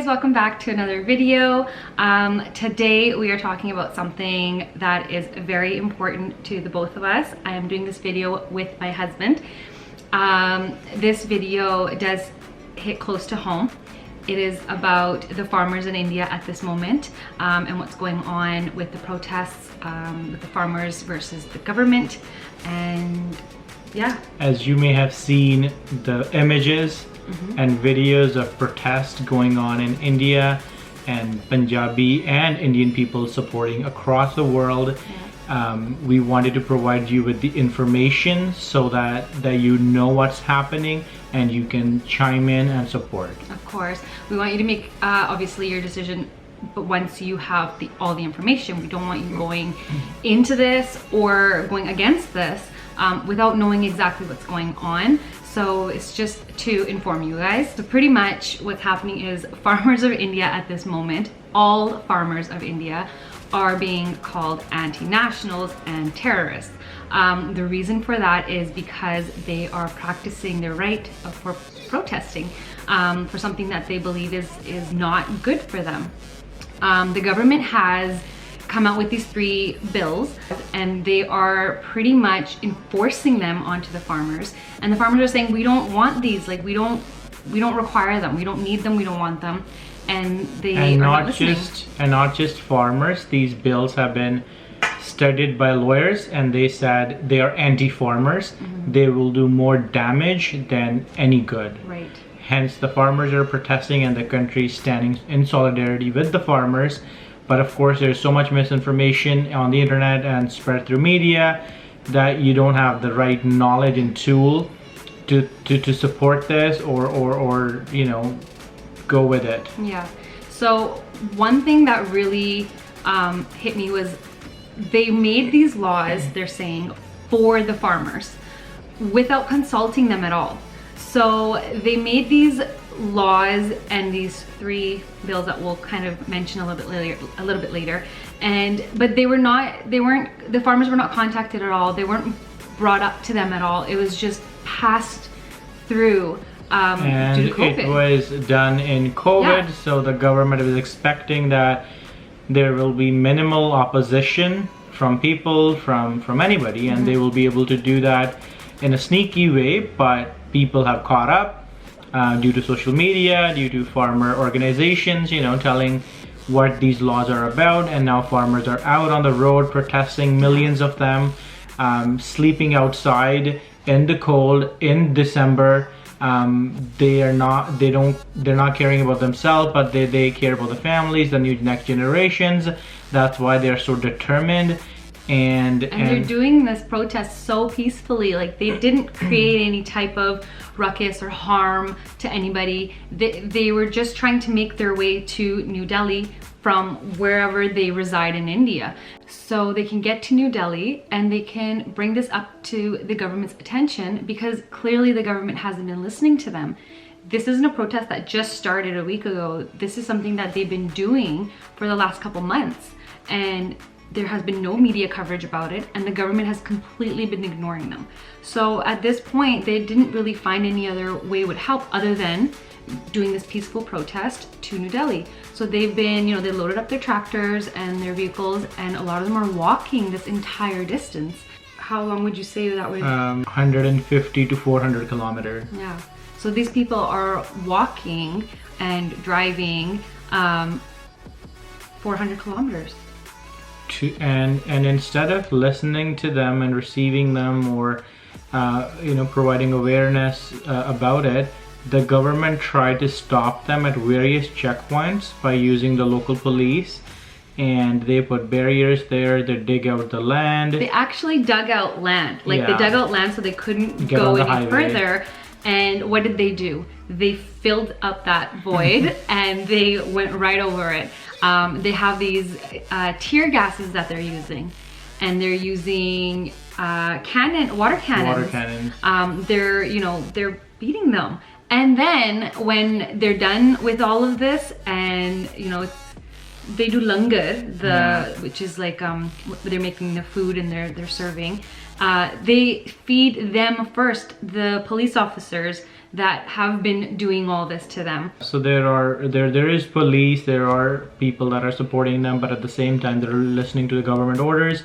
welcome back to another video. Today we are talking about something that is very important to the both of us. I am doing this video with my husband. This video does hit close to home. It is about the farmers in India at this moment and what's going on with the protests with the farmers versus the government. And yeah, as you may have seen the images and videos of protests going on in India, and Punjabi and Indian people supporting across the world. We wanted to provide you with the information so that you know what's happening and you can chime in and support. Of course, we want you to make obviously your decision, but once you have all the information. We don't want you going into this or going against this without knowing exactly what's going on. So it's just to inform you guys. So pretty much what's happening is farmers of India at this moment, all farmers of India, are being called anti-nationals and terrorists. The reason for that is because they are practicing their right for protesting for something that they believe is not good for them. The government has come out with these 3 bills and they are pretty much enforcing them onto the farmers, and the farmers are saying, we don't want these, like we don't require them, we don't need them, we don't want them. And they are not listening. Not just farmers. These bills have been studied by lawyers and they said they are anti-farmers. They will do more damage than any good. Right. Hence the farmers are protesting and the country is standing in solidarity with the farmers. But of course there's so much misinformation on the internet and spread through media that you don't have the right knowledge and tool to support this or you know, go with it. Yeah. So one thing that really hit me was they made these laws, they're saying, for the farmers without consulting them at all. So they made these laws and these 3 bills that we'll kind of mention a little bit later, but the farmers were not contacted at all. They weren't brought up to them at all. It was just passed through and due to COVID. It was done in COVID, so the government was expecting that there will be minimal opposition from people, from anybody, and they will be able to do that in a sneaky way. But people have caught up due to social media, due to farmer organizations, you know, telling what these laws are about, and now farmers are out on the road protesting, millions of them, sleeping outside in the cold in December. They're not caring about themselves, but they care about the families, the next generations. That's why they're so determined. And they're doing this protest so peacefully. Like, they didn't create any type of ruckus or harm to anybody. They were just trying to make their way to New Delhi from wherever they reside in India. So they can get to New Delhi and they can bring this up to the government's attention, because clearly the government hasn't been listening to them. This isn't a protest that just started a week ago. This is something that they've been doing for the last couple months, and there has been no media coverage about it, and the government has completely been ignoring them. So at this point, they didn't really find any other way would help other than doing this peaceful protest to New Delhi. So they've been, you know, they loaded up their tractors and their vehicles, and a lot of them are walking this entire distance. How long would you say that would? 150 to 400 kilometers. Yeah. So these people are walking and driving 400 kilometers. And instead of listening to them and receiving them, or you know, providing awareness about it, the government tried to stop them at various checkpoints by using the local police, and they put barriers there. They dig out the land. They actually dug out land. Like, they dug out land so they couldn't go any further. And what did they do? They filled up that void and they went right over it. They have these tear gases that they're using, and they're using water cannons. Water cannons. They're beating them. And then when they're done with all of this, and you know, they do langar, which is like they're making the food and they're serving. They feed them first, the police officers. that have been doing all this to them. So there is police, there are people that are supporting them, but at the same time they're listening to the government orders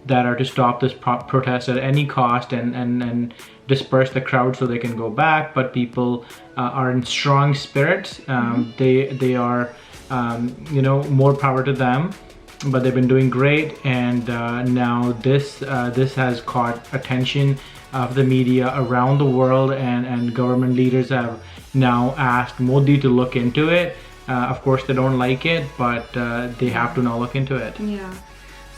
that are to stop this protest at any cost and disperse the crowd so they can go back. But people are in strong spirits. They are, you know, more power to them. But they've been doing great, and now this has caught attention of the media around the world, and government leaders have now asked Modi to look into it. Of course, they don't like it, but they have to now look into it. Yeah.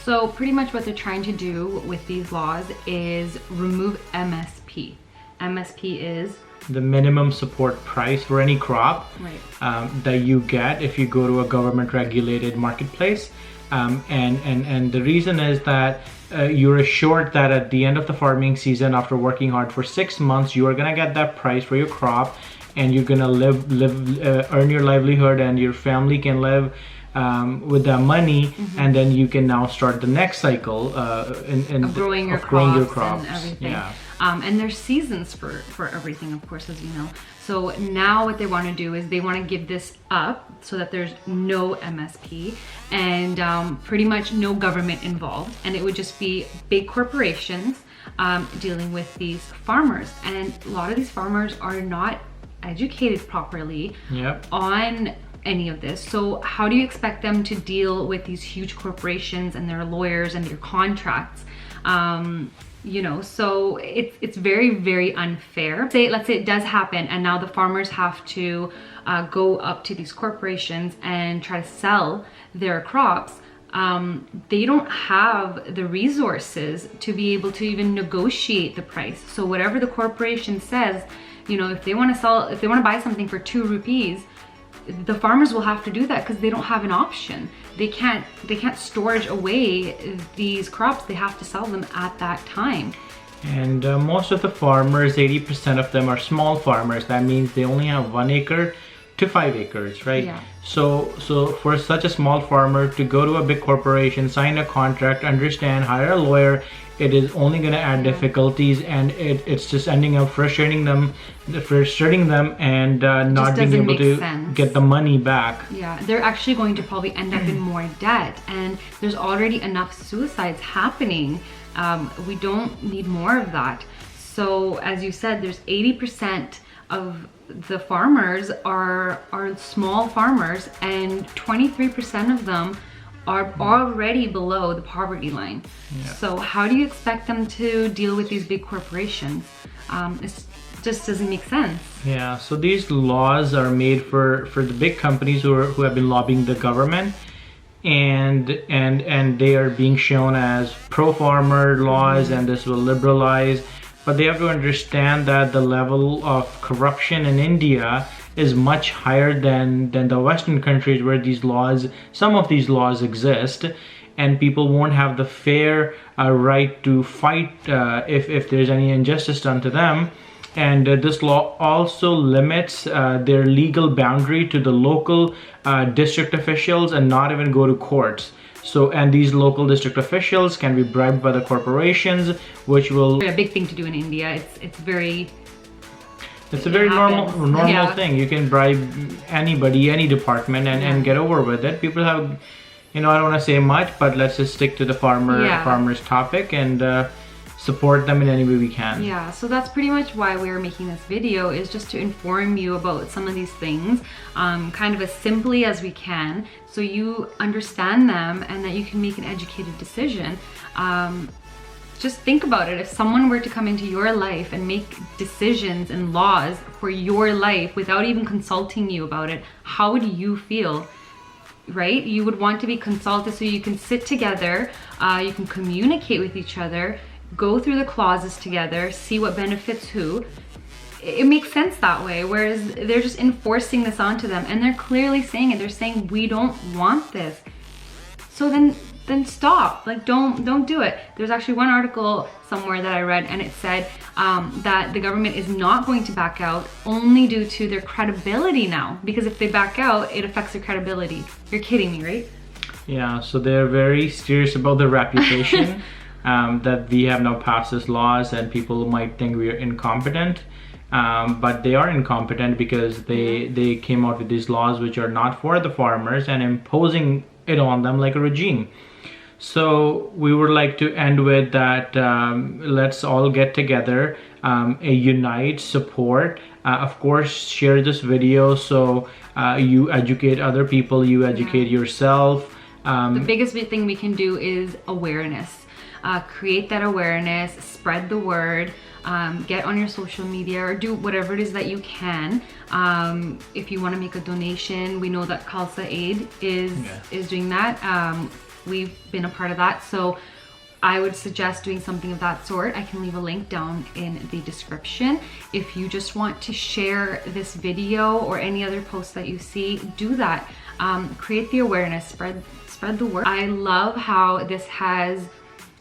So pretty much what they're trying to do with these laws is remove MSP. MSP is the minimum support price for any crop, right, that you get if you go to a government regulated marketplace. And the reason is that you're assured that at the end of the farming season, after working hard for 6 months, you are gonna get that price for your crop, and you're gonna earn your livelihood, and your family can live with that money, and then you can now start the next cycle of growing your crops and everything. Yeah. And there's seasons for everything, of course, as you know. So now what they want to do is they want to give this up so that there's no MSP and pretty much no government involved. And it would just be big corporations dealing with these farmers. And a lot of these farmers are not educated properly on any of this. So how do you expect them to deal with these huge corporations and their lawyers and their contracts? You know, so it's very, very unfair. Let's say it does happen, and now the farmers have to go up to these corporations and try to sell their crops. They don't have the resources to be able to even negotiate the price. So whatever the corporation says, you know, if they want to buy something for 2 rupees, the farmers will have to do that because they don't have an option. They can't storage away these crops. They have to sell them at that time. And most of the farmers, 80% of them are small farmers. That means they only have 1 acre to 5 acres, right? Yeah. So for such a small farmer to go to a big corporation, sign a contract, understand, hire a lawyer, it is only going to add difficulties, and it's just ending up frustrating them and not being able to get the money back. Yeah, they're actually going to probably end up in more debt, and there's already enough suicides happening. We don't need more of that. So as you said, there's 80% of the farmers are small farmers, and 23% of them are already below the poverty line. Yeah. So how do you expect them to deal with these big corporations? It just doesn't make sense. Yeah, so these laws are made for the big companies who have been lobbying the government, and they are being shown as pro-farmer laws, and this will liberalize. But they have to understand that the level of corruption in India is much higher than the Western countries where some of these laws exist, and people won't have the fair right to fight if there's any injustice done to them. And this law also limits their legal boundary to the local district officials and not even go to courts. So, and these local district officials can be bribed by the corporations, which will... A big thing to do in India. It's a very normal thing. You can bribe anybody, any department, and get over with it. People have, you know, I don't want to say much, but let's just stick to the farmers topic and support them in any way we can. Yeah, so that's pretty much why we're making this video, is just to inform you about some of these things, kind of as simply as we can, so you understand them and that you can make an educated decision. Just think about it. If someone were to come into your life and make decisions and laws for your life without even consulting you about it, how would you feel? Right? You would want to be consulted so you can sit together, you can communicate with each other, go through the clauses together, see what benefits who. It makes sense that way, whereas they're just enforcing this onto them, and they're clearly saying it. They're saying, we don't want this. So then stop. Like, don't do it. There's actually one article somewhere that I read, and it said that the government is not going to back out only due to their credibility now, because if they back out, it affects their credibility. You're kidding me, right? Yeah, so they're very serious about their reputation. That we have now passed these laws and people might think we are incompetent. but they are incompetent because they came out with these laws which are not for the farmers and imposing it on them like a regime. So we would like to end with that. Let's all get together, unite, support. Of course, share this video so you educate other people, you educate yourself. The biggest thing we can do is awareness. Create that awareness, spread the word, get on your social media or do whatever it is that you can. If you want to make a donation, we know that Khalsa Aid is doing that. We've been a part of that, so I would suggest doing something of that sort. I can leave a link down in the description. If you just want to share this video or any other posts that you see, do that. Create the awareness, spread the word. I love how this has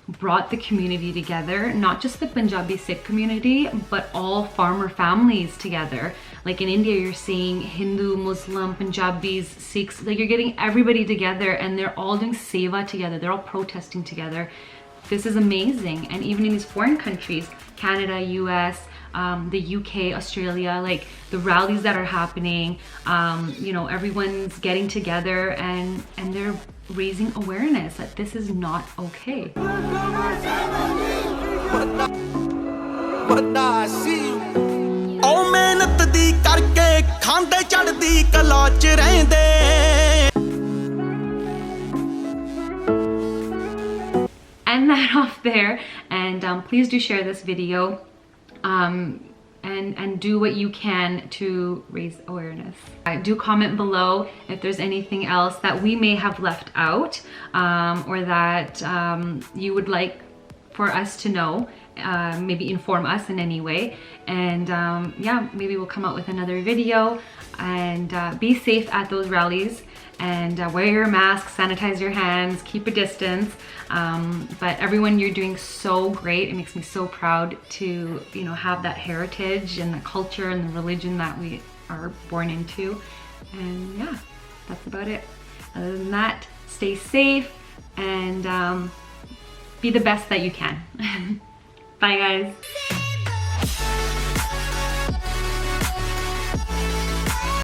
brought the community together, not just the Punjabi Sikh community, but all farmer families together. Like in India, you're seeing Hindu, Muslim, Punjabis, Sikhs, like you're getting everybody together and they're all doing seva together. They're all protesting together. This is amazing. And even in these foreign countries, Canada, US, the UK, Australia, like the rallies that are happening, you know, everyone's getting together and they're raising awareness that this is not okay. End that off there, and please do share this video. And do what you can to raise awareness. Do comment below if there's anything else that we may have left out, or that you would like for us to know, maybe inform us in any way. And yeah, maybe we'll come out with another video. And be safe at those rallies, and wear your mask, sanitize your hands, keep a distance. But everyone, you're doing so great. It makes me so proud to, you know, have that heritage and the culture and the religion that we are born into. And yeah, that's about it. Other than that, stay safe and be the best that you can. Bye guys.